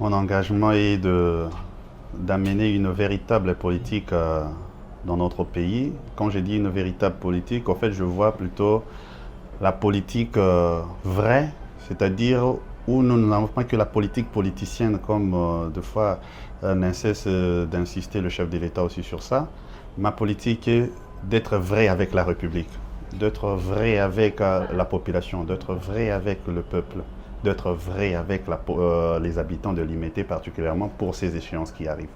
Mon engagement est d'amener une véritable politique dans notre pays. Quand je dis une véritable politique, en fait, je vois plutôt la politique vraie, c'est-à-dire où nous n'avons pas que la politique politicienne, comme deux fois ne cesse d'insister le chef de l'État aussi sur ça. Ma politique est d'être vrai avec la République, d'être vrai avec la population, d'être vrai avec le peuple, d'être vrai avec les habitants de Limété, particulièrement pour ces échéances qui arrivent.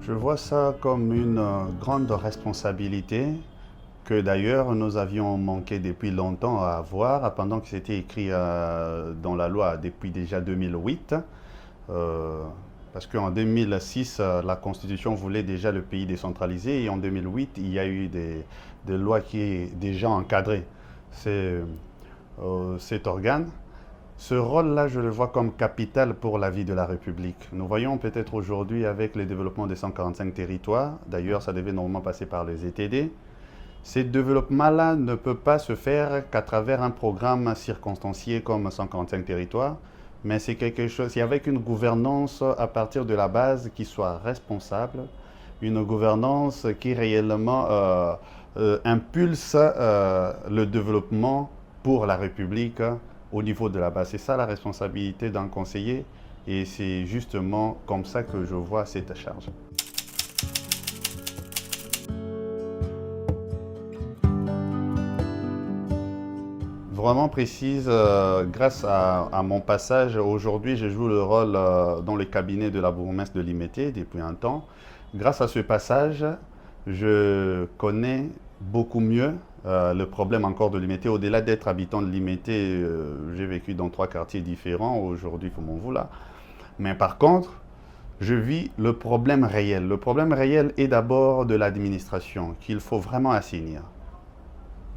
Je vois ça comme une grande responsabilité que d'ailleurs nous avions manqué depuis longtemps à avoir, pendant que c'était écrit dans la loi depuis déjà 2008. Parce qu'en 2006, la Constitution voulait déjà le pays décentralisé et en 2008, il y a eu des lois qui ont déjà encadré cet organe. Ce rôle-là, je le vois comme capital pour la vie de la République. Nous voyons peut-être aujourd'hui avec le développement des 145 territoires, d'ailleurs ça devait normalement passer par les ETD, ce développement-là ne peut pas se faire qu'à travers un programme circonstancié comme 145 territoires, mais c'est quelque chose, c'est avec une gouvernance à partir de la base qui soit responsable, une gouvernance qui réellement impulse le développement pour la République au niveau de la base. C'est ça la responsabilité d'un conseiller et c'est justement comme ça que je vois cette charge. Vraiment précise, grâce à mon passage, aujourd'hui je joue le rôle dans le cabinet de la bourgmestre de Limété depuis un temps. Grâce à ce passage, je connais beaucoup mieux le problème encore de Limété. Au-delà d'être habitant de Limété, j'ai vécu dans 3 quartiers différents, aujourd'hui Foumonvoula. Mais par contre, je vis le problème réel. Le problème réel est d'abord de l'administration, qu'il faut vraiment assainir.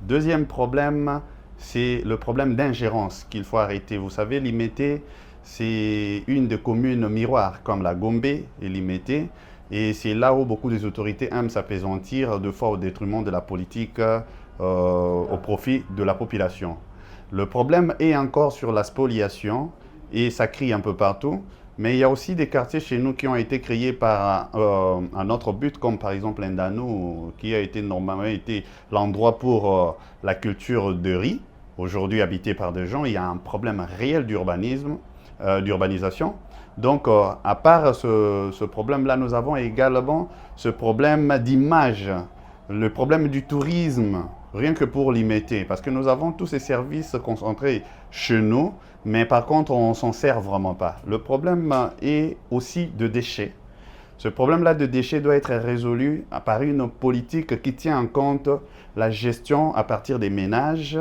Deuxième problème, c'est le problème d'ingérence qu'il faut arrêter. Vous savez, Limété, c'est une des communes miroirs, comme la Gombe et Limété. Et c'est là où beaucoup des autorités aiment s'apaisantir, de fois au détriment de la politique, au profit de la population. Le problème est encore sur la spoliation, et ça crie un peu partout. Mais il y a aussi des quartiers chez nous qui ont été créés par un autre but, comme par exemple Ndano, qui a été normalement l'endroit pour la culture de riz, aujourd'hui habité par des gens. Il y a un problème réel d'urbanisation. Donc, à part ce problème-là, nous avons également ce problème d'image, le problème du tourisme, rien que pour Limété, parce que nous avons tous ces services concentrés chez nous, mais par contre, on ne s'en sert vraiment pas. Le problème est aussi de déchets. Ce problème-là de déchets doit être résolu par une politique qui tient en compte la gestion à partir des ménages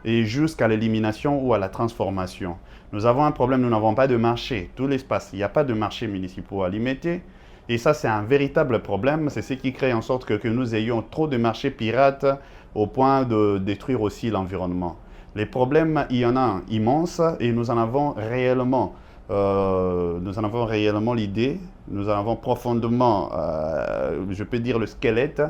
et jusqu'à l'élimination ou à la transformation. Nous avons un problème, nous n'avons pas de marché, tout l'espace, il n'y a pas de marché municipal à Limété. Et ça, c'est un véritable problème, c'est ce qui crée en sorte que nous ayons trop de marchés pirates au point de détruire aussi l'environnement. Les problèmes, il y en a immenses et nous en avons réellement l'idée, nous en avons profondément, je peux dire, le squelette,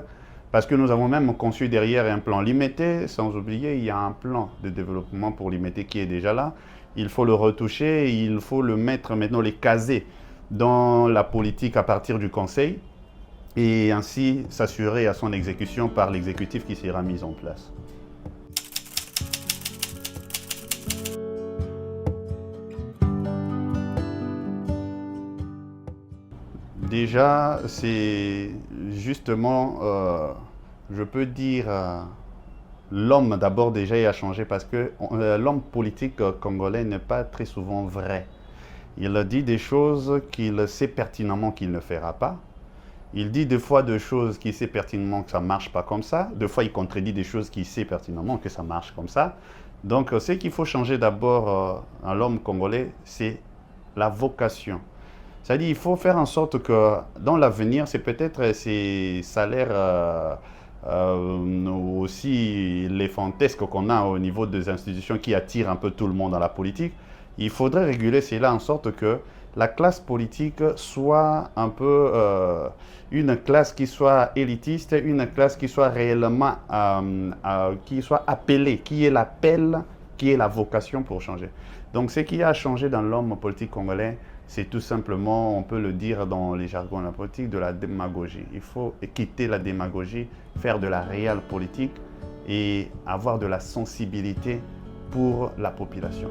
parce que nous avons même conçu derrière un plan Limété. Sans oublier, il y a un plan de développement pour Limété qui est déjà là. Il faut le retoucher, il faut le mettre maintenant, les caser dans la politique à partir du Conseil et ainsi s'assurer à son exécution par l'exécutif qui sera mis en place. Déjà, c'est justement, je peux dire, l'homme d'abord déjà a changé parce que l'homme politique congolais n'est pas très souvent vrai. Il dit des choses qu'il sait pertinemment qu'il ne fera pas. Il dit des fois des choses qu'il sait pertinemment que ça ne marche pas comme ça. Des fois, il contredit des choses qu'il sait pertinemment que ça marche comme ça. Donc, ce qu'il faut changer d'abord à l'homme congolais, c'est la vocation. C'est-à-dire qu'il faut faire en sorte que dans l'avenir, c'est peut-être ces salaires aussi les fantasques qu'on a au niveau des institutions qui attirent un peu tout le monde dans la politique. Il faudrait réguler cela en sorte que la classe politique soit un peu une classe qui soit élitiste, une classe qui soit réellement, qui soit appelée, qui est l'appel, qui est la vocation pour changer. Donc ce qui a changé dans l'homme politique congolais, c'est tout simplement, on peut le dire dans les jargons de la politique, de la démagogie. Il faut quitter la démagogie, faire de la réelle politique et avoir de la sensibilité pour la population.